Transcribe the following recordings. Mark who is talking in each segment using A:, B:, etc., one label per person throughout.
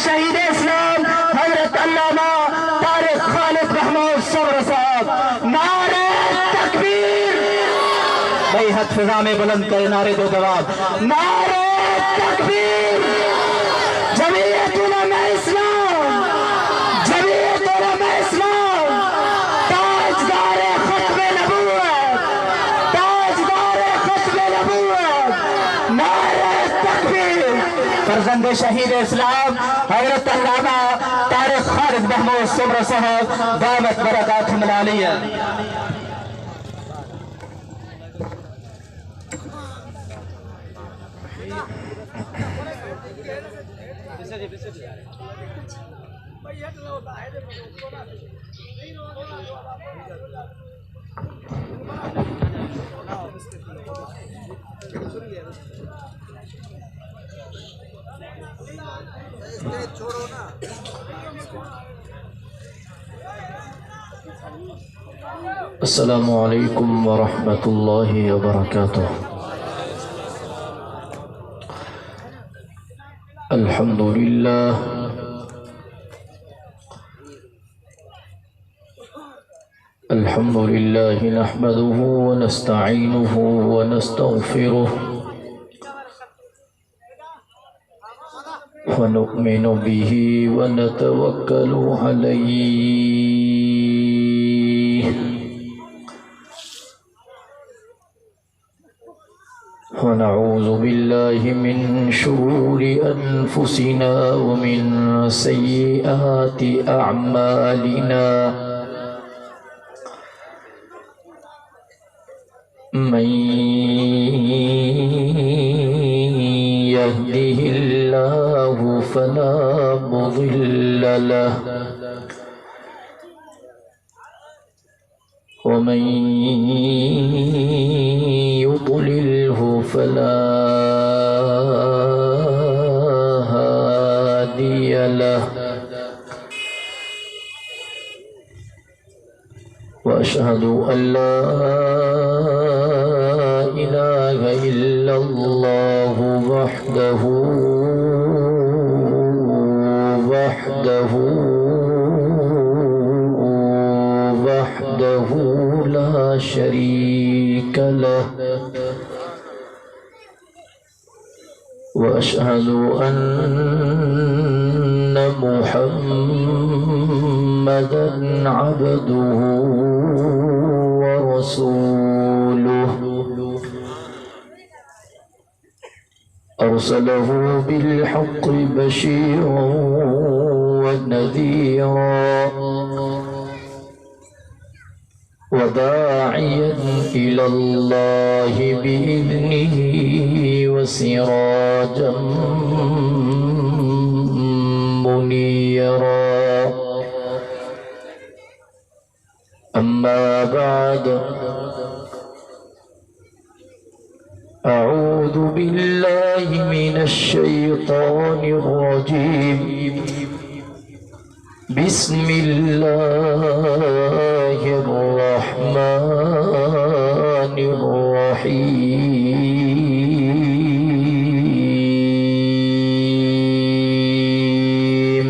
A: شہید اسلام حضرت علامہ طارق خالد محمود صبر صاحب، نعرہ تکبیر. بھائی ہاتھ فضا میں بلند کرے، نعرے دو جواب، نعرہ تکبیر. جمعیت علماء اسلام، جمعیت علماء اسلام، تاجدار ختم نبوت، تاجدار ختم نبوت، نعرہ تکبیر. فرزند شہید اسلام حضرت علامہ طارق خالد محمود صبر صاحب دامت برکاتہم العالیہ.
B: السلام علیکم ورحمۃ اللہ وبرکاتہ. الحمد للہ الحمد للہ نحمده ونستعینه ونستغفره ونؤمن به ونتوکل علیہ ونعوذ باللہ من شرور انفسنا ومن سیئات اعمالنا من يهده الله فلا مضل له ومن يضلله فلا هادي له وأشهد أن لا إله إلا الله وحده لا شريك له وأشهد أن محمدًا عبده ورسوله أرسله بالحق بشيرا ونذيرا وداعيا إلى الله بإذنه وسراجا منيرا. أما بعد أعوذ بالله من الشيطان الرجيم. بسم الله الرحمن الرحيم.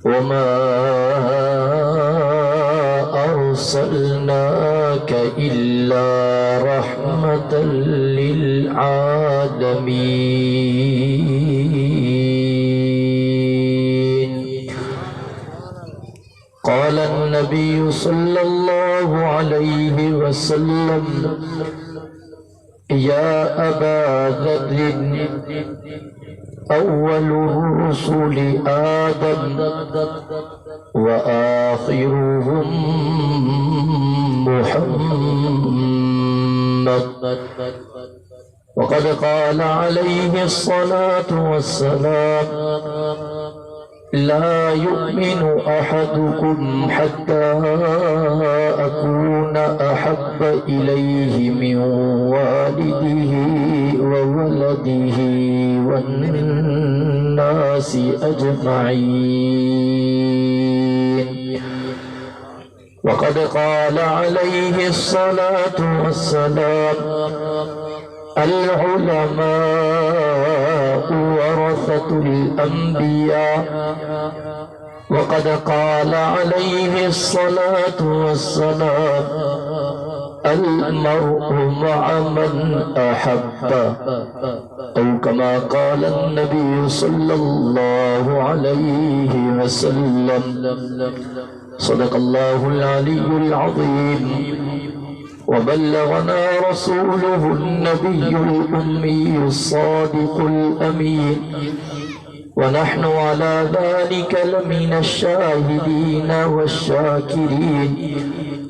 B: وما أرسلناك إلا رحمة للعالمين. قال النبي صلى الله عليه وسلم يا أبا ذر أول الرسل آدم وآخرهم محمد. وقد قال عليه الصلاة والسلام لا يؤمن أحدكم حتى أكون أحب إليه من والده وولده والناس أجمعين. وقد قال عليه الصلاة والسلام العلماء ورثة ورثة الأنبياء وقد قال عليه الصلاة والسلام المرء مع من أحب أو كما قال النبي صلى الله عليه وسلم صدق الله العلي العظيم وبلغنا رسوله النبي الأمي الصادق الأمين ونحن على ذلك لمن الشاهدين والشاكرين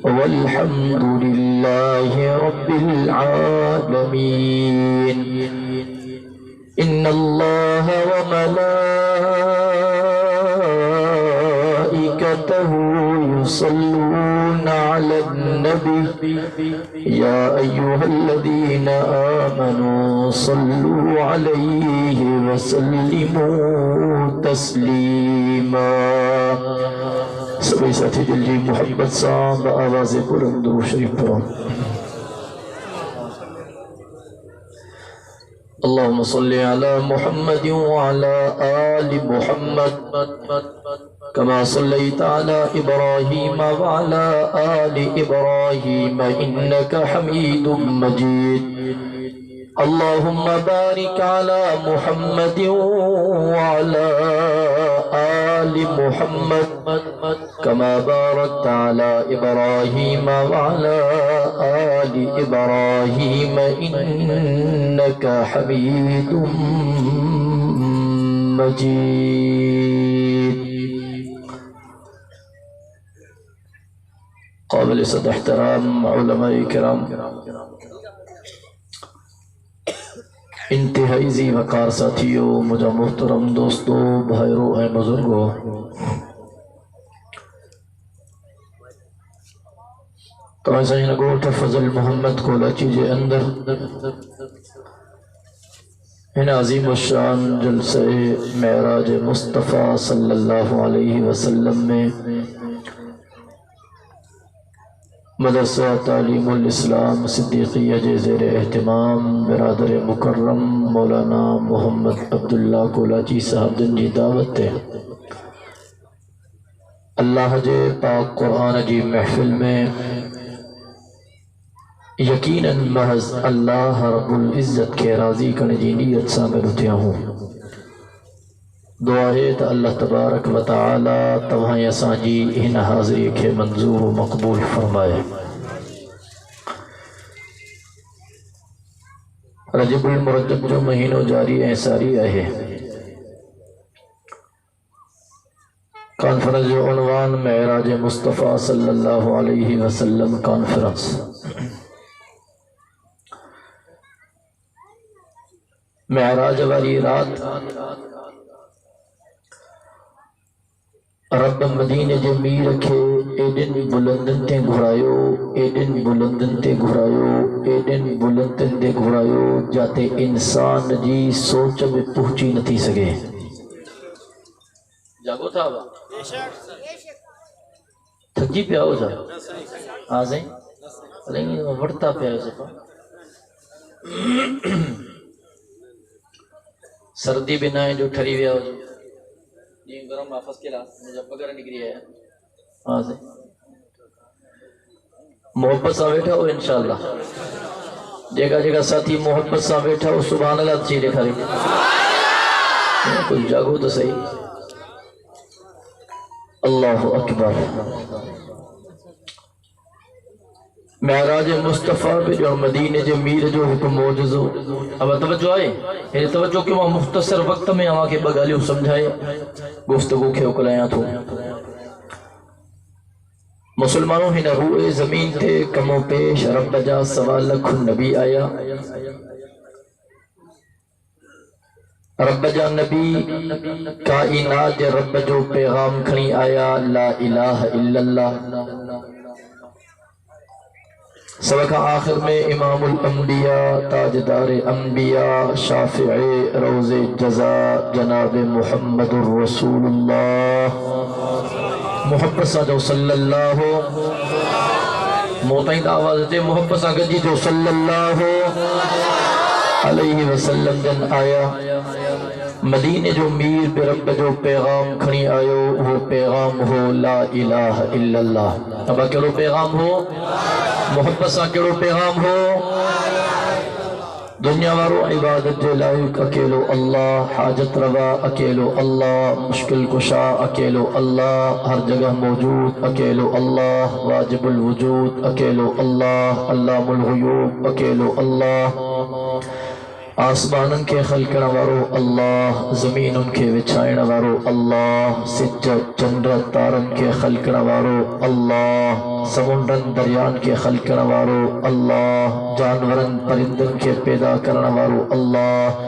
B: والحمد لله رب العالمين إن الله وملائكته يصلون على النبي يا أيها الذين آمنوا صلوا عليه وسلموا تسليما سبھی ساتھی جلدی محبت صاحب آواز بلند درود شریف پڑھو اللهم صل على محمد وعلى آل محمد كما صليت على إبراهيم وعلى آل إبراهيم إنك حميد مجيد اللهم بارك على محمد وعلى آل محمد كما باركت على إبراهيم وعلى آل إبراهيم إنك حميد مجيد قابل صد احترام علماء کرام انتہائی ذی وقار ساتھیوں مجھا محترم دوستوں بھائیروں اے بزرگوں تو ایسا ہی نگوٹ فضل محمد کو لچیجے اندر ان عظیم الشان جلسہ معراج مصطفیٰ صلی اللہ علیہ وسلم میں مدرسہ تعلیم الاسلام صدیقیہ کے زیر اہتمام برادر مکرم مولانا محمد عبداللہ کولاچی صاحب دن جی دعوت ہے اللہ جے پاک قرآن جی محفل میں یقیناً محض اللہ رب العزت کے راضی کرنے جی نیت ساں میں اٹھیا ہوں دعا ہے تو اللہ تبارک و تعالی تمہیں اساں جی ان حاضری کے منظور و مقبول فرمائے رجب المرجب جو مہینوں جاری احساری ہے کانفرنس جو عنوان معراج مصطفیٰ صلی اللہ علیہ وسلم کانفرنس معراج والی رات رب مدینے جو می رکھے ایڈن بلندن تے گھرائیو ایڈن بلندن تے گھرائیو ایڈن بلندن تے گھرائیو جاتے انسان جی سوچ میں پہنچی نہ تھی سکے جاگو تھا با تھکی پہ آؤ جا آزیں لیکن وڑتا پہ آئے سکا سردی بنائیں جو ٹھری بھی آؤ جا یہ گرم آفس کے لئے مجھے پگر نکری ہے آزیں محبت سا بیٹھا ہو انشاءاللہ جگہ جگہ ساتھی محبت سا بیٹھا ہو سبحان اللہ چیز لکھا رہی کچھ جاگو تو صحیح اللہ اکبر معراج مصطفیٰ پہ جو مدینے جو میر جو حکم موجزو اب توجہ آئے یہ توجہ کہ وہ مختصر وقت میں آواں کے بگالیوں سمجھائے گفتگو کے اکلائیاں تھو مسلمانوں ہی نہ روئے زمین تھے کموں پیش رب جا سوال لکھ نبی آیا رب جا نبی کائنات رب جو پیغام کھنی آیا لا الہ الا اللہ سبقہ آخر میں امام الانبیاء تاجدار انبیاء شافع روز جزا جناب محمد الرسول اللہ محبت سا جو صلی اللہ
A: موتائیں آواز دے محبت سا گجی جو صلی اللہ
B: علیہ وسلم جن آیا مدینے جو میر بے رب جو پیغام کھنی آیو وہ پیغام ہو لا الہ الا اللہ ابا کیڑو پیغام ہو محبت سا کیڑو پیغام ہو دنیا وارو عبادت جو لائق اکیلو اللہ حاجت روا اکیلو اللہ مشکل کشا اکیلو اللہ ہر جگہ موجود اکیلو اللہ واجب الوجود اکیلو اللہ علام الغیوب اکیلو اللہ آسمانن کے خلقنا وارو اللہ زمینن کے وچھائنا وارو اللہ سج چندر تارن کے خلقنا وارو اللہ سمندرن دریان کے خلقنا وارو اللہ جانورن پرندن کے پیدا کرنا وارو اللہ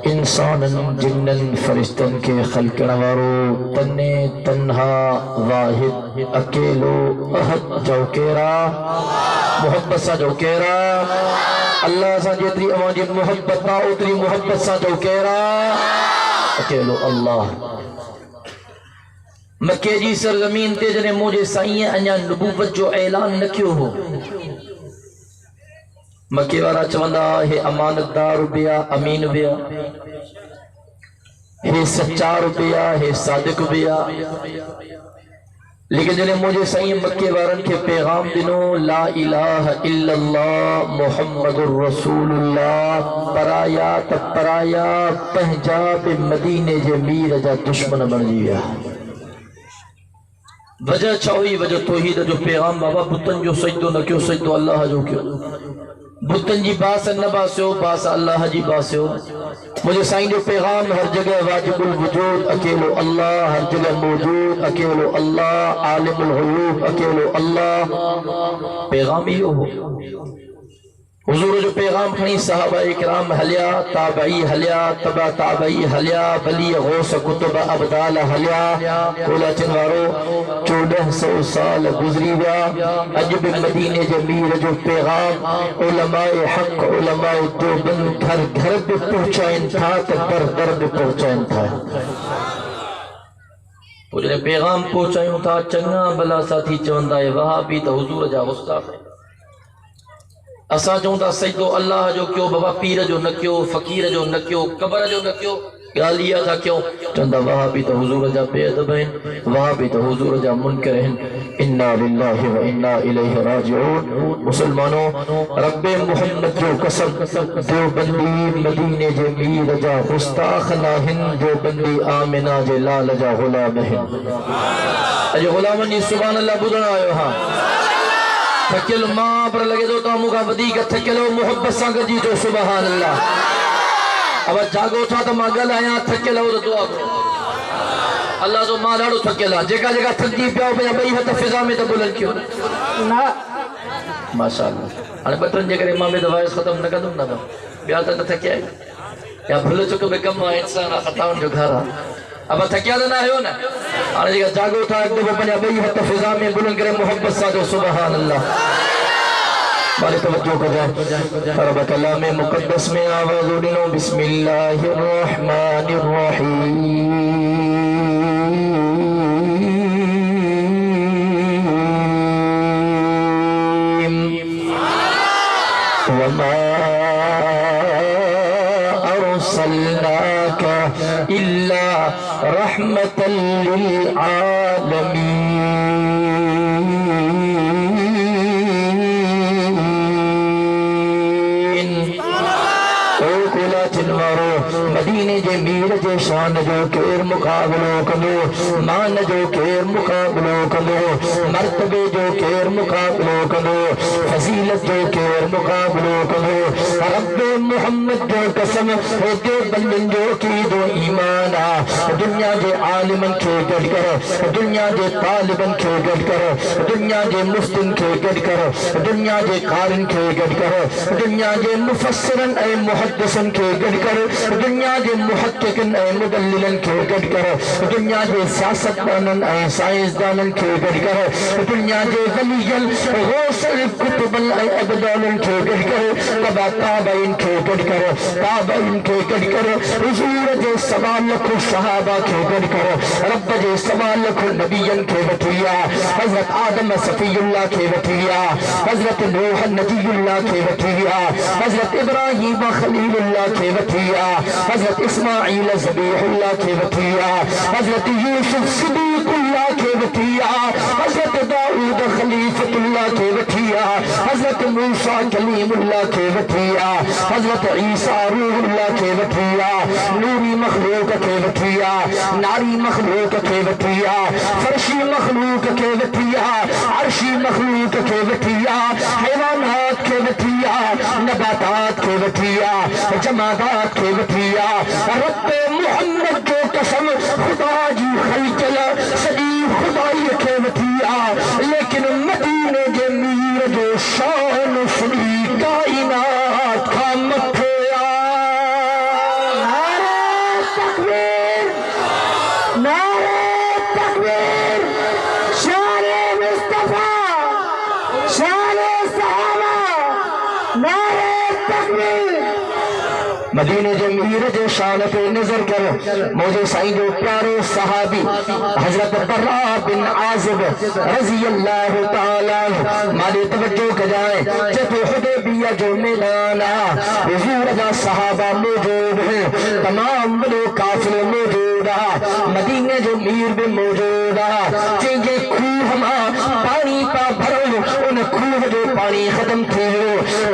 B: انسانن جنن فرشتن کے خلقنا وارو تنے تنہا واحد اکیلو احد جوکیرا محبت سا جوکیرا اللہ سا جتری امان جی محبت نا اتری محبت سا جوکیرا اکیلو اللہ مکے جی سرزمین تے جنے مجھے سائیں انیا نبوت جو اعلان نہ کیوں ہو مکے وارا چوندہ ہے امانت دار بیا امین بیا ہے سچار بیا ہے صادق بیا لیکن جنہیں مجھے سائیں مکے وارن کے پیغام دنوں لا الہ الا اللہ محمد الرسول اللہ پرایا تب پرایا پہنجاب مدینے جے میر جا دشمن بن جیا وجہ چاہوئی وجہ توحید جو پیغام بابا بطن جو سجدو نہ کیوں سجدو اللہ جو کیوں بطن جی باس نہ باسیو باس اللہ جی باسیو مجھے سائیں جو پیغام ہر جگہ واجب الوجود اکیلو اللہ ہر جگہ موجود اکیلو اللہ عالم الغیوب اکیلو اللہ پیغام ہی ہو حضور جو پیغام کھنی صحابہ اکرام حلیا تابعی حلیا تبا تابعی حلیا بلی غوث کتب ابدال حلیا کولا چنوارو 1400 سال گزری گیا عجب مدینے جمیر جو پیغام علماء حق علماء دیوبند گھر گھر پہ پہنچائن تھا در در پہ پہنچائن تھا وہ جنہیں پیغام پہنچائن تھا چنگا بلا ساتھی چوندہ وہاں بھی تو حضور جا غصہ ہے اسا چوندا سجدو اللہ جو کیوں بابا پیر جو نہ کیوں فقیر جو نہ کیوں قبر جو نہ کیوں گالیا تھا کیوں چوندا وہاں بھی تو حضور جا بے ادب ہیں وہاں بھی تو حضور جا منکر ہیں انا للہ و انا الیہ راجعون مسلمانوں رب محمد جو قسم جو بندی مدینے جے میر جا گستاخ ناہن جو بندی آمنہ جے لال جا غلام ہیں اجے غلامنی سبحان اللہ بدھنا آئے ہاں تھکلو ماں پر لگے دو تو مگا ودی کا تھکلو محبت سانگ جی تو سبحان اللہ اب جاگو تھا تو ماں گل آیا تھکلو تو دعا کرو اللہ تو ماں لاڑو تھکلا جگہ جگہ تھک جی پیاؤ پہ بھئی ہتا فضا میں تو بلن کیوں نا ماشاءاللہ انے بٹن جے کرے امام دوائز ختم نہ کدم نہ بیاتا تو تھکیا ہے یا بھلو چکو بے کم انسان خطاون جو گھارا اب تھکیا تو نہ ہے نا آنے جگہ جاگو تھا ایک دفعہ بنیا بھئی حتی فضا میں بلند کرے محبت ساتھ سبحان اللہ بارے توجہ کر جائے رب کلام مقدس میں آواز اڑنو بسم اللہ الرحمن الرحیم وما أرسلناك إلا رحمة للعالمين مدینے جے میر جے شان جو کیر مقابلو کندو مان جو کیر مقابلو کندو مرتبے جو کیر مقابلو کندو فضیلت جو کیر مقابلو کندو رب محمد جو قسم ہوتے بندن جو کی دو ایمانا دنیا جے عالمن کے گڑ کر دنیا جے طالبن کے گڑ کر دنیا جے مفتن کے گڑ کر دنیا جے قارن کے گڑ کر دنیا جے مفسرن اے محدثن کے گڑ کر دنیا جے محققن اے مدللن کے گڑ کر دنیا جے سیاستدانن اے سائنسدانن کے گڑ کر دنیا جے ولیین
A: کوثر کتب الابدال ان کے گڑ کر تبا تابعین کے گڑ کر تابعین کے گڑ کر حضور جے سوال لکھو صحابہ کے گڑ کر رب جے سوال لکھو نبیین کے وٹھیا حضرت آدم صفی اللہ کے وٹھیا حضرت نوح نبی اللہ کے وٹھیا حضرت ابراہیم خلیل اللہ کے وٹھیا حضرت اسماعیل ذبیح اللہ کے وٹھیا حضرت یوسف صدیق اللہ کے وٹھیا حضرت داؤد خلیفۃ اللہ کے وٹھیا حضرت موسیٰ کلیم اللہ کے وٹھیا حضرت عیسیٰ روح اللہ کے وٹھیا نوری مخلوق کے وٹھیا ناری مخلوق کے وٹھیا فرشی مخلوق کے وٹھیا عرشی مخلوق کے وٹھیا حیوانات کے وٹھیا نباتات کے وٹھیا جمادات کے وٹھیا رب محمد جو قسم خدا جی خلچل صدی خدائی کے وٹھیا لیکن مدینے کے میر جو شان صدی کائنات کا مٹھیا نعرہ تکبیر نعرہ تکبیر شان مصطفیٰ شان صحابہ نعرہ تکبیر مدینے جو میر جو شان پہ نظر کر مجھے سائیں جو پیارے صحابی حضرت براء بن عازب رضی اللہ تعالیٰ مالے توجہ کجائے جب حدیبیہ جو میدانا حضور جا صحابہ موجود ہیں تمام بلو کافر موجود مدینے جو میر بھی موجود چینجے کوہ ہما پانی پا بھرو ان کوہ جو پانی ختم تھے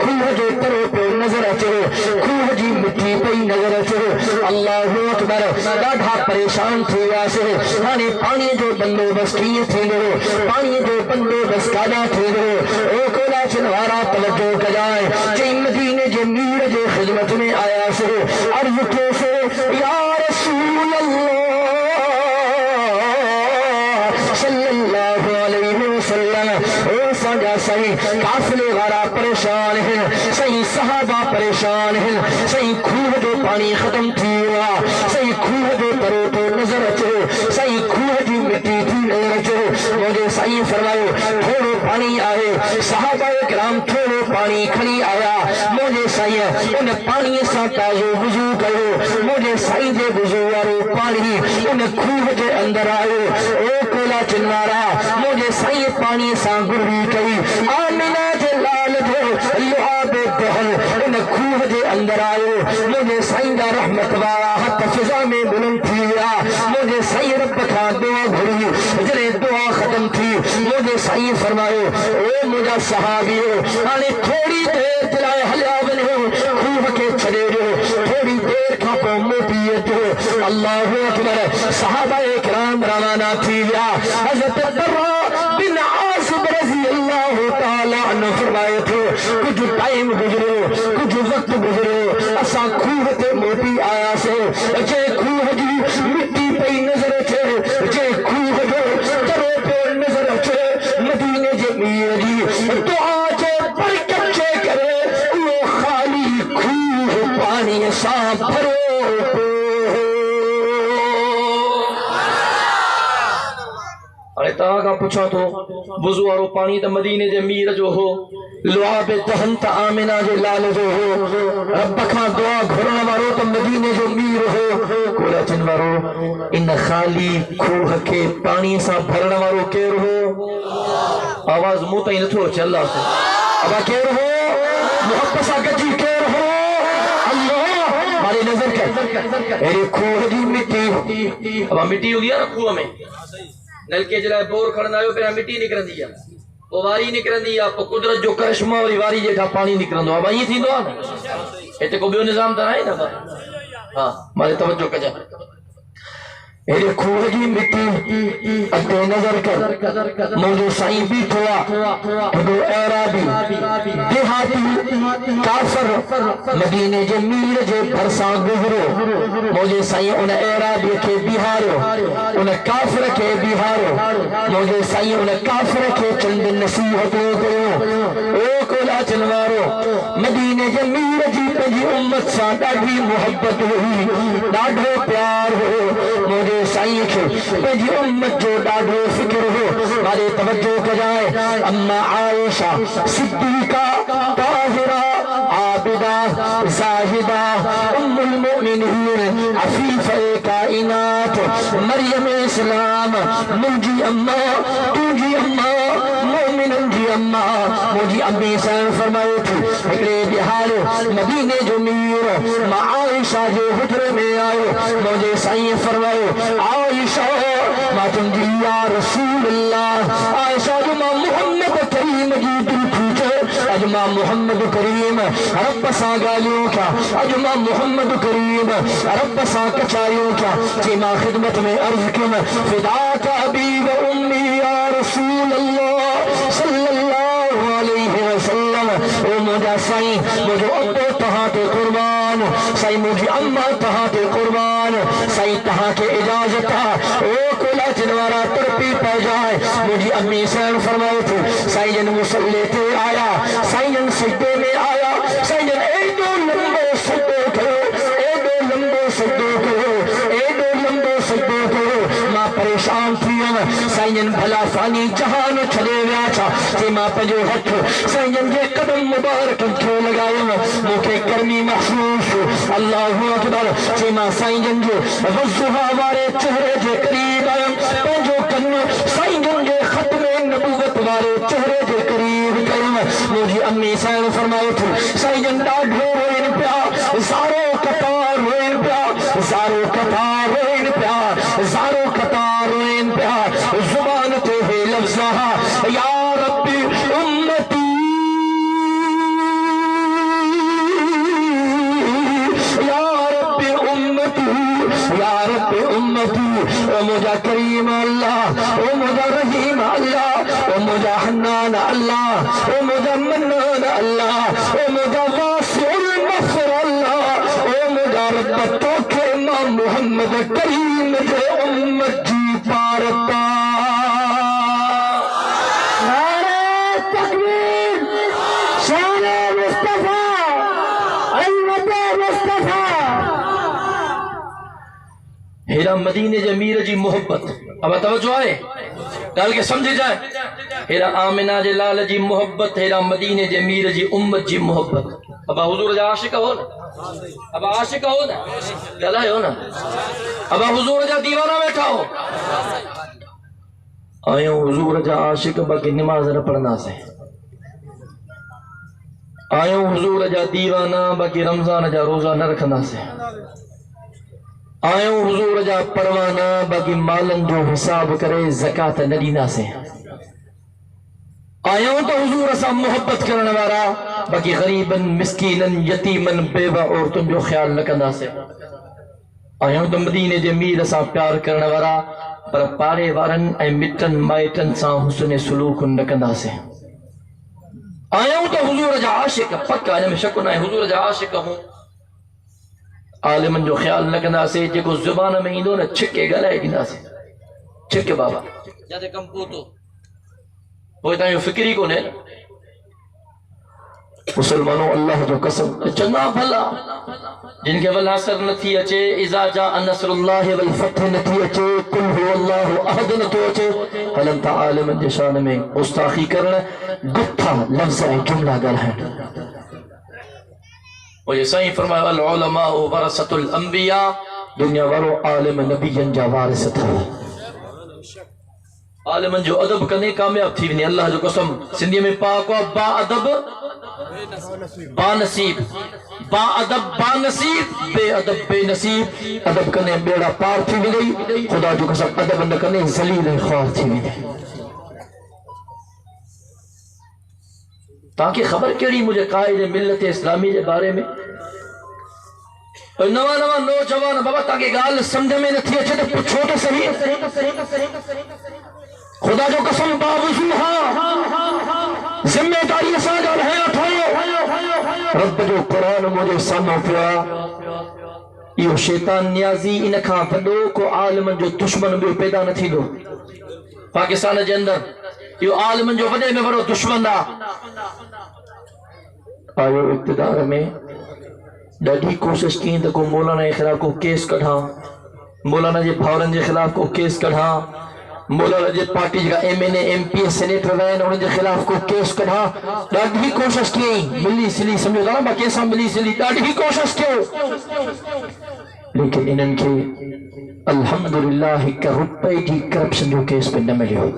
A: کوہ جو ترو پہ نظر اچھو کوہ جی مٹی پہ نظر اچھو اللہ اکبر ڈاڑھا پریشان تھے آسے ہانے پانی جو بندو بس کیے تھے پانی جو بندو بس کالا تھے او کولا چنوارا توجہ کجائے چین مدینے جو میر جو خدمت میں آیا سے عرض کے سے یا رسول اللہ صلی اللہ علیہ وسلم او سانجا صحیح قافلے غارہ پریشان ہیں صحیح صحابہ پریشان ہیں صحیح کوہ جو پانی ختم تھی ہوا صحیح کوہ جو ترو تو نظر اچھو صحیح کوہ جو مٹی تھی نظر اچھو مجھے صحیح فرمائے تھوڑو پانی آئے صحابہ اکرام تھوڑو پانی کھڑی آیا مجھے صحیح ان پانی سا تازو وضو کرو مجھے صحیح دے وضو آرو پانی ان کوہ جو اندر آئے او کولا چنوارا مجھے صحیح پانی سا گرہی کئی آمینہ جلال جو لعاب دہل ان کوہ جو اندر آئے مجھے صحیح دا رحمت وارا حت فضا میں بلند تھیا مجھے صحیح رب کا دعا گھڑی جنہیں دعا ختم تھی مجھے صحیح فرمائے او مجھا صحابیو آنے تھوڑی دیر جلائے حلیا بنے کوہ کے چھڑے جو تھوڑی دیر کا کو موٹی جو اللہ اکبر صحابہ اکرام روانہ تھی یا حضرت براء بن عازب رضی اللہ تعالیٰ عنہ فرمائے تھے کچھ ٹائم گزرو کچھ وقت گزرو اسا کوہ تے موٹی آیا سے جے کوہ جی مٹی پہ نظر چھے جے کوہ جو ترو پہ نظر چھے مدینے جے میر جی دعا جے برکت چھے کرے وہ خالی کوہ پانی سا بھرو ارے تاں کا پوچھا تو وضو وارو پانی تے مدینے دے میر جو ہو لعاب دہن تا آمنہ جو لال جو ہو رب کھا دعا گھرن وارو تے مدینے جو میر ہو کولا چن وارو ان خالی کوہ کے پانی سا بھرن وارو کیر ہو آواز منہ تائیں نتھو اچھے اللہ سے ابا کیر ہو محبت سا گجی کیر ہو اللہ ماری نظر کر اے کوہ دی مٹی ابا مٹی ہو گیا نا کوہ میں نلکے جلائے بور کھڑنا ہے پھر مٹی نکرن دیا وہ واری نکرن دیا پا قدرت جو کرشمہ والی واری جیٹھا پانی نکرن دو اب آئی تھی دو آنا ایتے کو بیو نظام تر آئی نا ہاں مارے توجہ کجا ایرے کوہ جی مٹی اتے نظر کر موجو سائیں بھی تھوا تو اعرابی دیہاتی کافر مدینے جے میر جے پرساں گزرو موجے سائیں ان اعرابی کے بہارو ان کافر کے بہارو موجے سائیں ان کافر کے چند نصیحتوں کرو او کولا چنوارو مدینے جے میر جی پنجی امت سا ڈاڑھی محبت ہوئی ڈاڑھو پیار ہو موجے سائیں کے پنجی امت جو ڈاڑھو فکر ہو بارے توجہ کا جائے اما عائشہ صدیقہ طاہرہ عابدہ زاہدہ ام المؤمنین عفیفہ کائنات مریم اسلام منجی اما تجی اما مومن جی اما مجھے امی سین فرمائے تھی اگلے بہار مدینے جو میر ماں عائشہ جو حجرے میں آئے مجھے سائیں فرمائے عائشہ ما تم جی یا رسول اللہ عائشہ جو ماں محمد کریم جی دل پوچھے اجما محمد کریم رب سا گالیوں کیا اجما محمد کریم رب سا کچائیوں کیا جما خدمت میں عرض کن فداک ابی و امی یا رسول اللہ صلی اللہ علیہ وسلم او مجھا سائیں مجھے ابو تہاں تے قربان سائیں مجھے اما تہاں تے قربان سائیں تہاں کے اجازت او کلا جنوارا ترپی پہ جائے مجھے امی سین فرمائے تھے سائیں جن مسلح تے آیا سائیں جن سجدے میں آیا سائیں جن اے دو لمبے سجدے کرو اے دو لمبے سجدے کرو اے دو لمبے سجدے کرو ماں پریشان تھی سائیں جن بھلا فانی جہان چھلے ویا چھا تی ماں پجو ہتھ سائیں جن کے قدم مبارک کھو لگائے موکے کرمی محسوس اللہ اکبر تی ماں سائیں جن جو وزہا وارے چہرے جے قریب آیا پنجو کن سائیں جن کے ختم نبوت وارے چہرے جے قریب کرم مجھے امی سائن فرمائے تھے سائیں جن ڈاڈھو روئن پیا زارو قطار روئن پیا زارو قطار روئن پیا زارو قطار روئن پیا زبان تے ہے لفظہا یا ربی امتی یا ربی امتی یا ربی امتی او مجھا کریم اللہ او مجھا رحیم اللہ او مجھا حنان اللہ او مجھا منان اللہ او مجھا واسع المغفر اللہ او مجھا رب توکے امام محمد کریم دے امت جی پارتا نعرہ تکبیر شان مصطفیٰ علمت مصطفیٰ ہیرا مدینے جے میر جی محبت اب توجہ آئے گال کے سمجھے جائے ہیرا آمنہ جے لال جی محبت ہیرا مدینے جے میر جی امت جی محبت اب حضور جا عاشق ہو نا اب عاشق ہو نا گلائے ہو نا اب حضور جا دیوانہ بیٹھا ہو آئیوں حضور جا عاشق باقی نماز نہ پڑھنا سے آئیوں حضور جا دیوانہ باقی رمضان جا روزہ نہ رکھنا سے آئیوں حضور جا پروانا باقی مالن جو حساب کرے زکاة ندینا سے آئیوں تو حضور اسا محبت کرنے وارا باقی غریبن مسکینن یتیمن بیوہ عورتن جو خیال نکندہ سے آئیوں تو مدینے جے میر اسا پیار کرنے وارا پر پارے وارن اے مٹن مائٹن سا حسن سلوک نکندہ سے آئیوں تو حضور جا عاشق پکا انہیں میں شکو نہ حضور جا عاشق ہوں عالمن جو خیال نکندہ سے جے کو زبان میں ہی دو نا چھکے گلائے گنا سے چھکے بابا جاتے کم پوتو وہ اتنا یہ فکری کو نہیں مسلمانوں اللہ جو قسم چنگا بھلا جن کے والحسر نتی اچے اذا جاء نصر اللہ والفتح نتی اچے قل هو اللہ احد نتو اچے حلنتا عالمن جشان میں گستاخی کرنا گتھا لفظ جملہ گر ہے اور یہ صحیح فرمایا العلماء ورثۃ الانبیاء دنیا والو عالم نبی جا وارثت ہے عالمن جو ادب کرنے کامیاب تھی نہیں اللہ جو قسم سندھی میں پاک و با ادب با نصیب با ادب با نصیب بے ادب بے نصیب ادب کرنے بیڑا پار تھی نہیں خدا جو قسم ادب نہ کرنے ذلیل خوار تھی نہیں تاکہ خبر کیڑی مجھے قائد ملت اسلامی کے بارے میں نواں نواں نوجوان بابا تاکہ گال سمجھ میں نہ تھی اچھے تو پوچھو تو صحیح خدا جو قسم باوجود ہاں ذمہ داری ساجل ہے اٹھائیو رب جو قرآن مجھے سامو پیا یہ شیطان نیازی انکھا بڑو کو عالمن جو دشمن بھی پیدا نہ تھی دو پاکستان کے اندر یہ عالمن جو وڈے میں بڑو دشمن دا آئیو اقتدار میں ڈاڈی کوشش کی تو کو مولانا کے خلاف کو کیس کڑھا مولانا جی بھاورن کے خلاف کو کیس کڑھا
B: مولانا جی پارٹی جگہ M N A M P senator رہن انہوں نے خلاف کو کیس کنا ڈاڈی کوشش کی ملی سلی سمجھو تھا نا با کیسا ملی سلی ڈاڈی کوشش کی لیکن انہوں کے الحمدللہ کا روپے کی کرپشن جو کیس پہ نہ ملے ہو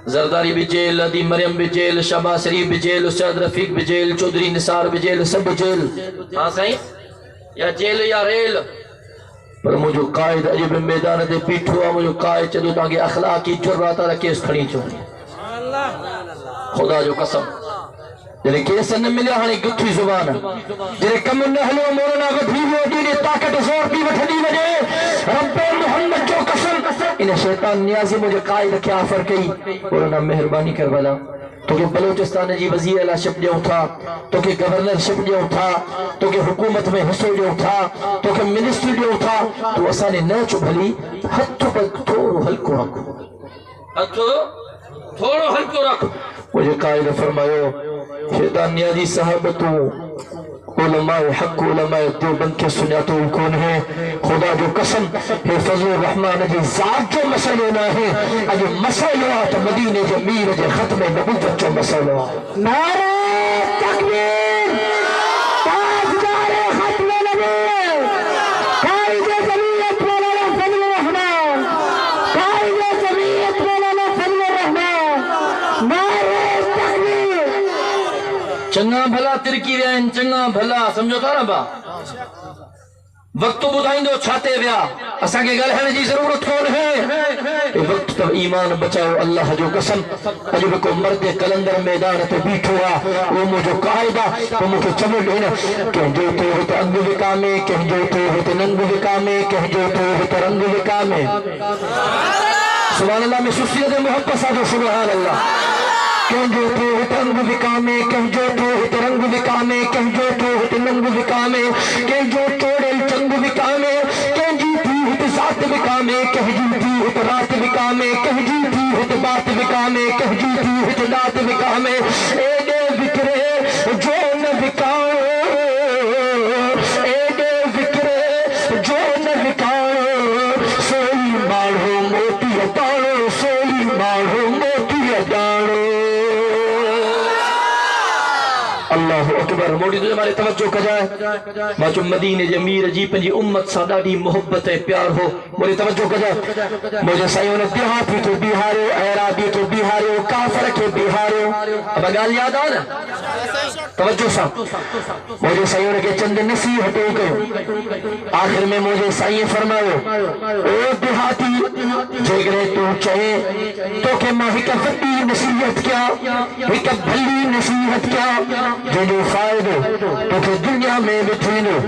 B: زرداری بھی جیل عدی مریم بھی جیل شبا شریف بھی جیل استاد رفیق بھی جیل چودری نثار بھی جیل سب جیل ہاں صحیح یا جیل یا ریل پر مجھو قائد عجب میدان دے پیٹھوا مجھو قائد چلو تاکہ اخلاقی جراتہ رکھے اس کھڑی چو خدا جو قسم جنہیں کیس نہ ملیا ہنی گتھی زبان جنہیں کم نحلو مولانا غدھی ہو دینے طاقت زور بھی وٹھنی وجے رب محمد جو قسم انہیں شیطان نیازی مجھے قائد رکھے آفر کئی مولانا مہربانی کر بلا تو کہ بلوچستان جی وزیر اعلیٰ شپ دیوں تھا تو کہ گورنر شپ دیوں تھا تو کہ حکومت میں حصو دیوں تھا تو کہ منسٹری دیوں تھا تو اسانے نہ چبھلی ہتھو پر تھوڑو حلکو رکھو ہتھو تھوڑو حلکو رکھو مجھے قائد فرمایو شیطان نیازی صاحب تو علماء حق علماء دیوبند کے سنیاتو کون ہے خدا جو قسم ہے فضل الرحمن جی ذات جو مسئلہ نہ ہے اجو مسئلہ تو مدینہ جمیر جے ختم نبوت جو مسئلہ نعرہ تکبیر تاجدار ختم نبوت قائد جمعیت مولانا فضل الرحمن قائد جمعیت مولانا فضل الرحمن نعرہ چنگا بھلا ترکی رہن چنگا بھلا سمجھو تھا نا با وقت تو بدھائیں دو چھاتے ویا اساں کے گل ہے جی ضرورت کون ہے وقت تو ایمان بچاؤ اللہ جو قسم عجب کو مرد کلندر میدان تے بیٹھوا وہ مجھو قائدہ وہ مجھے چمڑ لینا کہ جو تو ہوتے انگ وکامے کہ جو تو ہوتے ننگ وکامے کہ جو تو ہوتے رنگ وکامے سبحان اللہ میں سوسیت محبت ساتھ سبحان اللہ کہیں جو تو ہوتے انگ وکامے کہیں جو تو ہوتے رنگ وکامے کہیں جو تو ہوتے ننگ وکامے کہیں جو توڑے چنگ وکامے کہیں جی تو ہوتے ذات وکامے کہیں جی تو ہوتے رات وکامے کہیں جی تو ہوتے بات وکامے کہیں جی تو ہوتے دات وکامے اے دے وکرے جو نہ وکاؤ اے دے وکرے جو نہ وکاؤ سوئی ماڑھو موتی اڈاڑو سوئی ماڑھو موتی اڈاڑو اللہ اکبر موڑی تو ہمارے توجہ کا جائے باچو مدینہ جمیر جی پنجی امت ساداڑی محبت پیار ہو موڑی توجہ کا جائے مجھے سائیوں نے دیہاتی تو بیہارے اعرابی تو بیہارے کافر کے بیہارے اب اگال یاد آنا توجہ سا مجھے سائیوں نے کہ چند نصیحت ہو گئے آخر میں مجھے سائیوں فرماؤ او دیہاتی جگرے تو چاہے تو کہ ماں ہی کا فتی نصیحت کیا ہی کا بھلی نصیحت کیا جو فائدو تو کہ دنیا میں بتھینو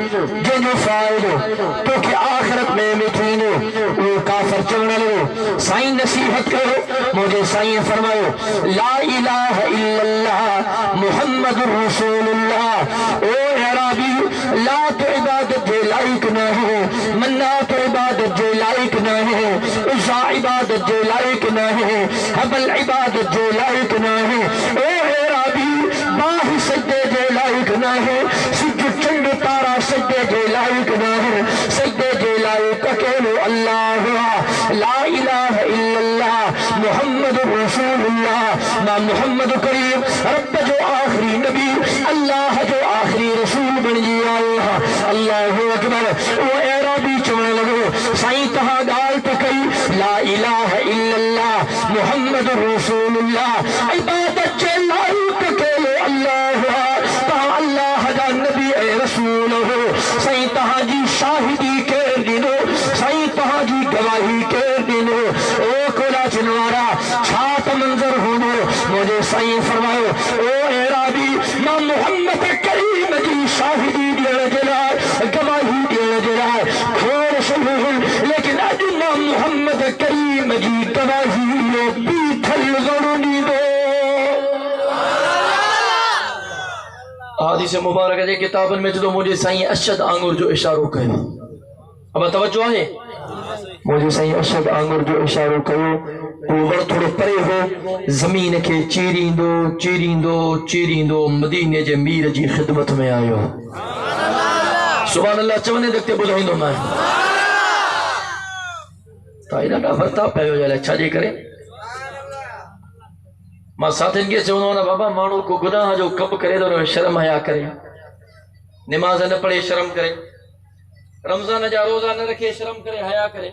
B: جو فائدو تو کہ آخرت میں بتھینو وہ کافر چلنا لو سائن نصیحت کرو مجھے سائن فرماؤ لا الہ الا اللہ محمد رسول اللہ او عرابی لا تو عبادت جو لائق نہ ہو منا تو عبادت جو لائق نہ ہے عزا عبادت جو لائق نہ ہے حبل عبادت جو لائق نہ ہے او عرابی باہ سجدے جو لائق نہ ہے سجد چند تارا سجدے جو لائق نہ ہے سجدے جو لائق اکیلو اللہ لا الہ الا اللہ محمد رسول اللہ نا محمد کریم رب جو آخری نبی اللہ جو آخری رسول بن جی اللہ اکبر وہ اعرابی چمنے لگو سائیں کہا گال پہ کئی لا الہ الا اللہ محمد رسول اللہ عبادت جو لائق اکیلو اللہ کہا اللہ جا نبی اے رسول ہو سائیں کہا جی شاہدی کے دنو سائیں کہا جی گواہی کے دنو او کولا چنوارا چھات منظر ہونو مجھے سائیں فرماؤ او عرابی ماں محمد کریم جی شاہدی دینے جلائے گواہی دینے جلائے کھوڑ شنہن لیکن ادنا محمد کریم جی گواہی لو بیتھل غرونی دو حدیث مبارک ہے کتابن میں جدو مجھے سائیں اشد آنگر جو اشارو کہے اب توجہ ہے مجھے سائیں اشد آنگر جو اشارو کہے وہ بڑھ تھوڑے پرے ہو زمین کے چیریندو مدینہ جے میر جی خدمت میں آئے ہو سبحان اللہ چونے دیکھتے بلائیں دو میں تائی ڈاڈا ورتا پہو جائے چھا جے کرے ماں ساتھن کے چونو نا بابا مانو کو گناہ جو کب کرے تو شرم حیا کرے نماز نہ پڑھے شرم کرے رمضان جا روزہ نہ رکھے شرم کرے حیا کرے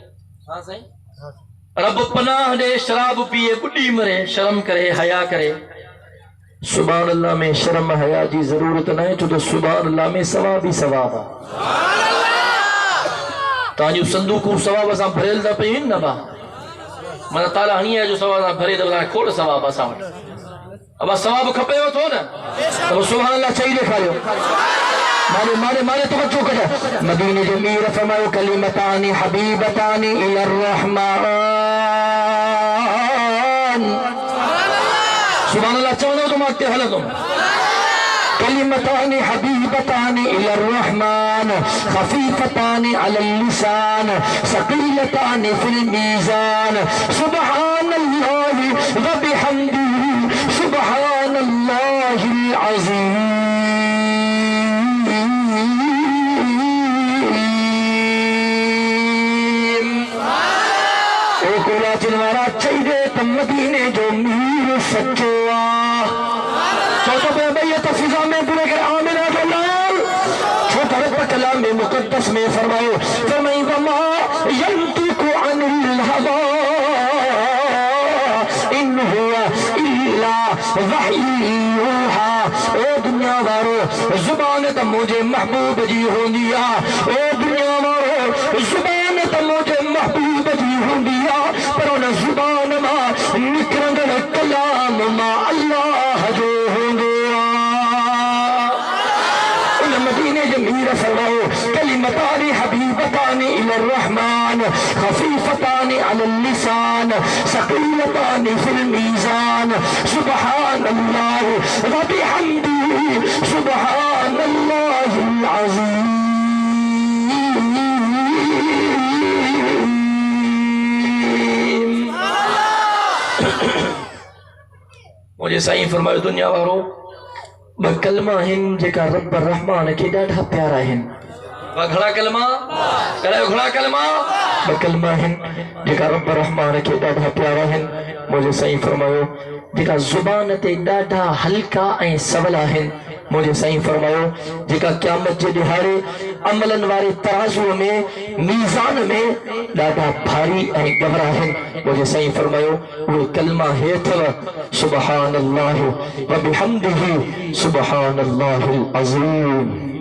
B: ہاں صحیح رب پناہ دے شراب پیے بڈی مرے شرم کرے حیا کرے سبحان اللہ میں شرم حیا جی ضرورت نہ ہے تو سبحان اللہ میں ثواب ہی ثواب تانجو صندوق ثواب اساں بھرل دا پین نہ با من تعالی ہنی ہے جو ثواب بھرے دا کھوڑ ثواب اساں اب ثواب کھپے ہو تو نا تو سبحان اللہ چاہیے دکھایو مانے توجہ کرے مدینے جو میر فرماؤ کلمتان حبیبتان الی الرحمن سبحان اللہ چونو تم آتے حلتم کلمتان حبیبتان الی الرحمن خفیفتان علی اللسان ثقیلتان فی المیزان سبحان اللہ و بحمدہ سبحان اللہ العظیم جنوارا چاہیے تم مدینے جو میر سچوا چوتھا پہ بیت فضا میں پورے کے آمنہ جلال چھوٹا رب کلام مقدس میں فرمائے فرمائی وما ینطق عن الہوا ان ہوا الا وحی یوحا اے دنیا وارو زبان تا مجھے محبوب جی ہوں دیا اے دنیا وارو زبان تا مجھے محبوب جی ہوں دیا پر ان زبان ما نکرنگل کلام ما اللہ جو ہوں گیا ان مدینے جمیر فرماؤ کلمتان حبیبتان الی الرحمن خفیفتان علی اللسان ثقیلتان فی المیزان سبحان اللہ و بحمدہ سبحان اللہ العظیم مجھے سائیں فرمائے دنیا وارو بکلمہ ہن جکا رب الرحمن کی ڈاڑھا پیارا ہن بکھڑا کلمہ کھڑا کلمہ بکلمہ ہن جکا رب الرحمن کی ڈاڑھا پیارا ہن مجھے سائیں فرمائے جکا زبان تے ڈاڑھا ہلکا این سولا ہن مجھے سائیں فرمائے جکا قیامت جے دہاڑے عملن وارے ترازو میں میزان میں ڈاڑھا بھاری این گبرا ہن مجھے سائیں فرمائے وہ کلمہ ہے تھا سبحان اللہ و بحمدہ سبحان اللہ العظیم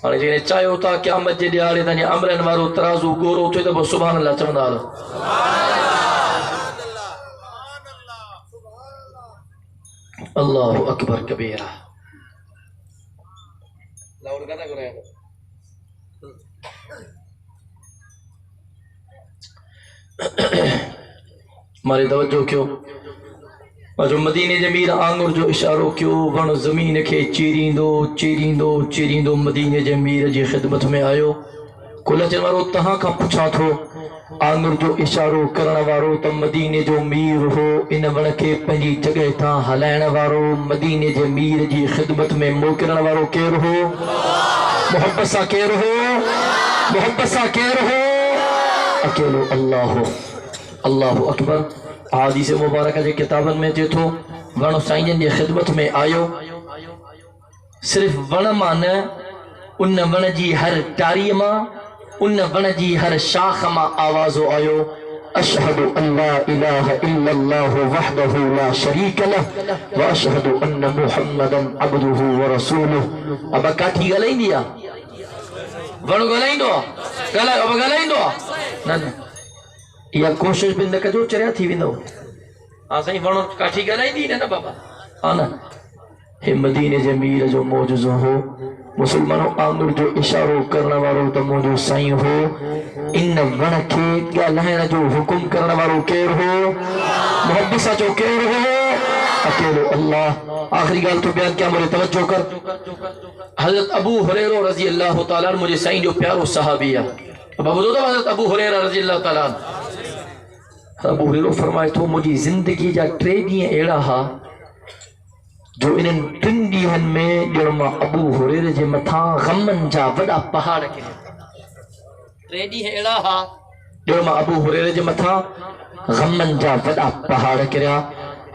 B: اور جنہیں چاہے ہوتا قیامت جے دہاڑے تانے عملن وارو ترازو گورو تو تو سبحان اللہ چمدا اللہ اکبر کبیرہ لاؤڈ گانا گو رہے ہماری توجہ کیوں جو مدینے جمیر آنگر جو اشارو کیوں ون زمین کے چیریندو مدینے جمیر جی خدمت میں آئیو کل جنوارو تہاں کا پچھا تھو آنگر جو اشارو کرنا وارو تا مدینے جو میر ہو ان بڑکے پہنی جگہ تھا حلین وارو مدینے جے میر جی خدمت میں موکرن وارو کیر ہو محبت سا کیر ہو اکیلو اللہ ہو اللہ اکبر حدیث مبارکہ جے کتابن میں جے تھو ونو سائنجن جے خدمت میں آئیو صرف ون مان ان ون جی ہر ٹاری ماں ان ون جی ہر شاخ ماں آوازو آئیو اشہد ان لا الہ الا اللہ وحدہ لا شریک لہ واشہد ان محمدا عبدہ ورسولہ اب کاٹھی گلائیں دیا ونو گلائیں دو اب گلائیں دو یا کوشش بھی نہ کجو چریا تھی ویندو صحیح ونو کاٹھی گلائیں دی نا بابا آنا ہے مدینے جمیر جو موجزو ہو مسلمانوں آنگر جو اشارو کرنا وارو تا موجو سائیں ہو ان ونکے گیا لہنا جو حکم کرنا وارو کیر ہو محبت سا جو کیر ہو اکیلو اللہ آخری گال تو بیان کیا مجھے توجہ کر حضرت ابو حریرہ رضی اللہ تعالیٰ مجھے سائیں جو پیارو صحابی ہے اب ابو دو حضرت ابو حریرہ رضی اللہ تعالیٰ ابو حریرہ فرمائے تو مجھے زندگی جا ٹریڈیاں ایڑا ہا جو انہن ٹنڈیہن میں جرما ابو حریرہ جے متھاں غمن جا وڈا پہاڑ کے ریڈی ہے اڑا ہا جو ما ابو ہریرہ جے متھا غمن جا وڈا پہاڑ کریا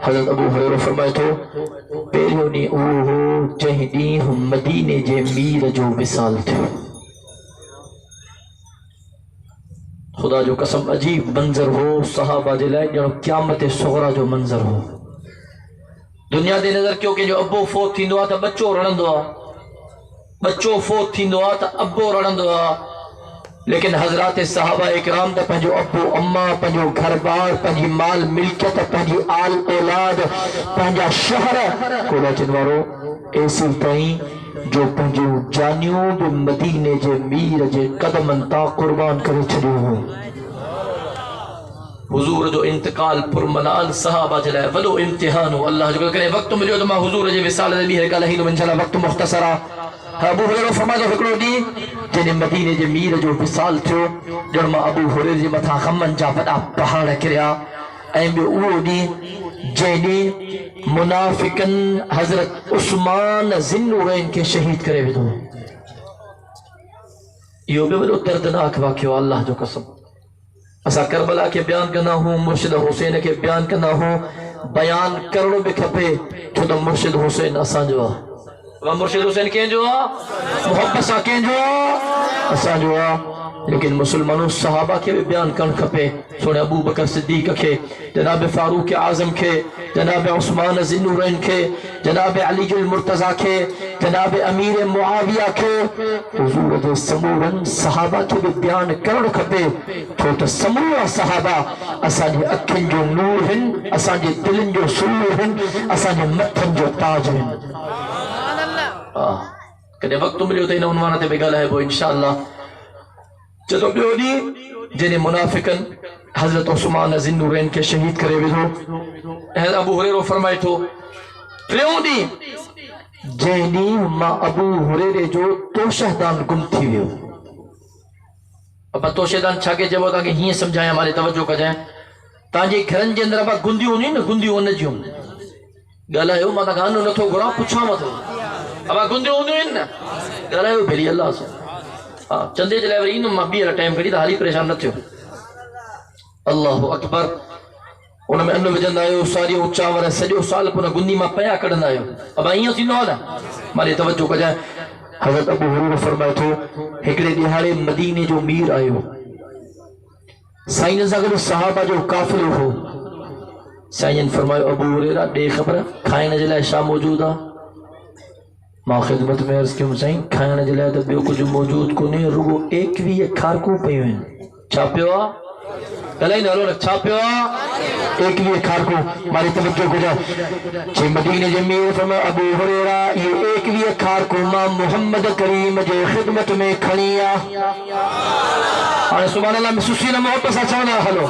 B: حضرت ابو ہریرہ فرمائے تو پہریوں نے اوہو جہیں ڈینہں مدینے جے میر جو وصال تھیو خدا جو قسم عجیب منظر ہو صحابہ جے لائے جنو قیامت صغرا جو منظر ہو دنیا دے نظر کیوں کہ جو ابو فوت تھیندو آ تا بچو رڑندو آ بچو فوت تھیندو آ تا ابو رڑندو آ لیکن حضرات صحابہ اکرام دا پنجو ابو اماں پنجو گھر بار پنجی مال ملکت پنجی آل اولاد پنجا شہر کولا چنوارو ایسی تائیں جو پنجو جانیوں بے مدینے جے میر جے قدمن تا قربان کرے چھڑیو ہوں حضور جو انتقال پرمنال صحابہ جلائے ولو امتحان ہو اللہ جو کرے وقت ملیو تو میں حضور جے وصال نبی ہے کہا ہی انشاءاللہ وقت مختصرہ ابو ہریرہ فرمائے تو فکرو دی جن مدینے جے میر جو وصال تھو جن ما ابو ہریرہ جے متھا غمن جا وڈا پہاڑ کریا ایم بے او دی جنی منافقن حضرت عثمان ذنورین کے شہید کرے ودو یہ بے وڈو دردناک واقعہ اللہ جو قسم اسا کربلا کے بیان کرنا ہوں مرشد حسین کے بیان کرنا ہوں بیان کرنو بھی کھپے تو دا مرشد حسین اسان جو مرشد حسین کہیں جو محبت سا کہیں جو اسان جو لیکن مسلمانوں صحابہ کے بھی بیان کرن کھپے سونے ابو بکر صدیق کے جناب فاروق اعظم کے جناب عثمان ذنورین کے جناب علی المرتضی کے جناب امیر معاویہ کے حضور دے سمورن صحابہ کے بھی بیان کرن کھپے تو سمورا صحابہ اسان جے اکھن جو نور ہن اسان جے دلن جو سرور ہن اسان جے متھن جو تاج ہن کدے وقت ملیو تے عنوان تے بگل ہے وہ انشاءاللہ جدو بیو دی جنہیں منافقن حضرت عثمان ذنورین کے شہید کرے ودو حضرت ابو ہریرہ فرمائے تو بیو دی جنہیں ما ابو ہریرہ جو تو شہدان گم تھی ویو اب تو شہدان چھا کے جب تاکہ ہی سمجھائیں ہمارے توجہ کا جائیں تانجے گھرن جے اندر ابا گندیوں نہیں نا گندیوں نجیوں گالا ہے وہ ماتا گانو نہ تو گرا پچھا مت ہو ابا گندیوں نہیں نا گالا ہے وہ بھیلی اللہ سے چندے جلائے ورین ماں بھی ٹائم کری تا حالی پریشان نہ تھیو اللہ اکبر انہوں میں انہوں وجند آئے ساری اچھا ورہ سجو سال پنہ گندی ماں پیا کڑن آئے اب آئیوں سی نوالا مارے توجہ کا جائے حضرت ابو ہریرہ فرمائے تو ہکڑے دہاڑے مدینے جو میر آئے ہو سائن زاگر صحابہ جو کافر ہو سائن فرمائے ابو ہریرہ دے خبر کھائن جلائے شاہ موجودہ ماں خدمت میں عرض کیوں سائیں کھانا جلائے تو بیو کچھ موجود کو نہیں رگو ایک بھی ایک کھار کو پہیو ہیں چھاپیو آ کلائی نارو رکھ چھاپیو آ ایک بھی ایک کھار کو ماری توجہ کو جا چھے مدینہ جمعیر فرما ابو ہریرہ یہ ایک بھی ایک کھار کو ماں محمد کریم جے خدمت میں کھنیا آنے سبحان اللہ محسوسی نہ محبت سا چانا حلو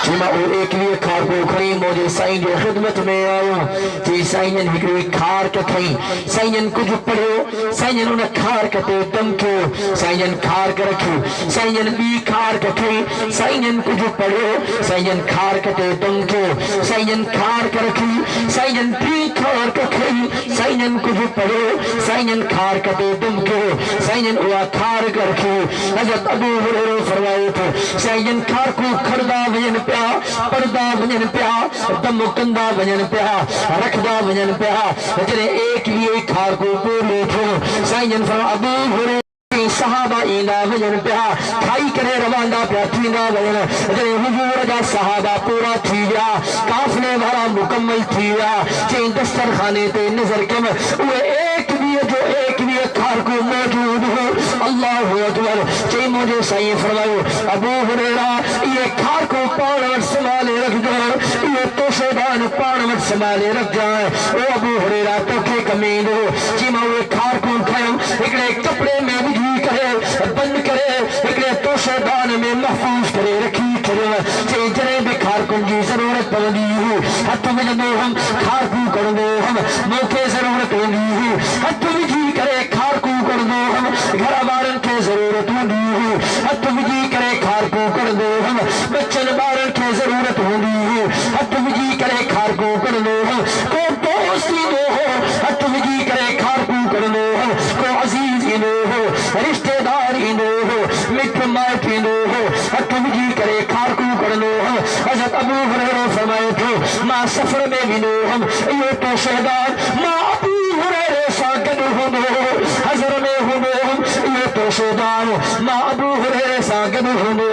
B: جمع اور ایک لیے کھار کو کھڑی موجے سائن جو خدمت میں آئے جی سائنن ہکڑی کھار کے کھائیں سائنن کچھ پڑھو سائنن انہیں کھار کتے دم کیوں سائنن کھار کے رکھو سائنن بھی کھار کے کھائیں سائنن کچھ پڑھو سائنن کھار کتے دم کیوں سائنن کھار کے رکھو سائنن بھی کھار کے کھائیں سائنن کچھ پڑھو سائنن کھار کتے دم کیوں سائنن ہوا کھار کے رکھو حضرت ابو ہریرہ فرمائے تھے سائنن کھار کو کھڑدا وین پردہ ونجن پیا دم کندہ ونجن پیا رکھدہ ونجن پیا جنہیں ایک لیے کھار کو بولے تھو سائنجن فرما ابو ہریرہ صحابہ اینا ونجن پیا کھائی کرے رواندہ پیا تھینا ونجن جنہیں حضور جا صحابہ پورا تھی گیا کافلے بھارا مکمل تھی گیا چین دستر خانے تے نظر کم وہ ایک بھی جو ایک بھی کھار کو موجود ہو اللہ اکبر چین مجھے صحیح فرمائیو ابو ہریرہ یہ کھار کو پانوٹ سمالے رکھ جائیں یہ تو شیدان پانوٹ سمالے رکھ جائیں او ابو ہریرہ توکے کمین ہو چیمہ وہ کھار کو کھائیں اکڑے کپڑے میں بھی کرے بند کرے اکڑے تو شیدان میں محفوظ کرے رکھی کرے چین جرے بھی کھار کو جی ضرورت پڑھنی ہو ہتھ میں جدو ہم کھار کو کر دو ہم موقع ضرورت ہونی ہو ہتھ میں جی کرے کھار کو کر دو ہم گھر بارن کے ضرورت ہونی ہو ہتھ میں جی کرے کھار کو کر دو ہم بچن بارن کے ضرورت ہونی ہو ہتھ میں جی کرے کھار کو کر دو ہم کو دوستی دو ہو ہتھ میں جی کرے کھار کو کر دو ہم کو عزیز ہی دو ہو رشتہ دار ہی دو ہو مٹر مائٹ ہی دو ہو
A: ہتھ وجھی کرے کھارکو کڑنو حضرت ابو ہریرہ فرمائے تھے ماں سفر میں ونو ہم یہ تو شہدان ماں ابو ہریرہ ساگد ہونو حضر میں ہونو ہم یہ تو شہدان ماں ابو ہریرہ ساگد ہونو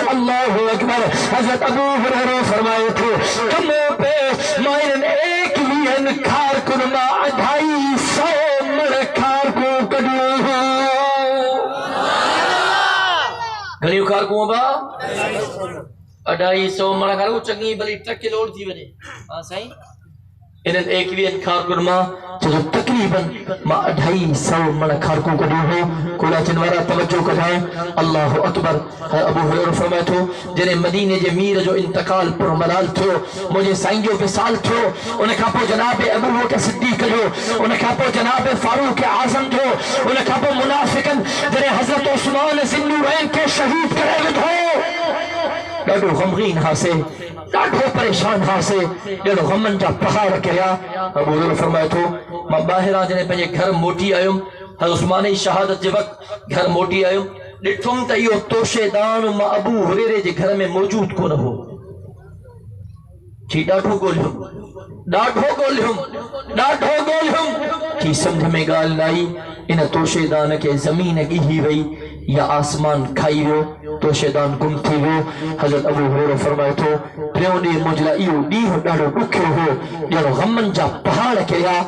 A: اللہ اکبر حضرت ابو ہریرہ فرمائے تھے کمو پہ مائن ایک لین کھارکن ماں 250 مڑ کھارکو کڑنو گھنیو کھارکو با 250 مڑ کھارکو چنگی بلی ٹکی لوڑ تھی ونے ہاں سائیں انہن ایک وین کھارکن ماں جو تقریباً ماں 250 مڑ کھارکو کڑنو ہو کولا چنوارا توجہ کھائیں اللہ اکبر ابو ہریرہ فرمائے تھو جنہیں مدینے جے میر جو انتقال پر ملال تھو مجھے سائیں جو وصال تھو انہیں کھاپو جناب ابو بکر صدیق جو انہیں کھاپو جناب فاروق اعظم جو انہیں کھاپو منافقن جنہیں حضرت عثمان ذنورین کے شہید کرے تھو ڈاڈو غمگین ہاسے ڈاڈو پریشان ہاسے ڈاڈو غمن جا پہاڑ کیا ابو ہریرہ فرمائے تھو ماں باہرہ جنہیں پہنجے گھر موٹی آئیم حضرت عثمانی شہادت جے وقت گھر موٹی آئیم ڈٹھم تا یہ توشے دان ماں ابو ہریرہ جے گھر میں موجود کو نہ ہو چی ڈاڈھو گولیہم چی سمجھ میں گال لائی ان توشے دان کے زمین گیہی وئی یا آسمان کھائی ویو توشے دان گم تھی ویو حضرت ابو ہریرہ فرمائے تھو پریوں ڈی مجلا ایو ڈیہو ڈاڈو ڈکھیو ہو ڈیڑو غمن جا پہاڑ کیا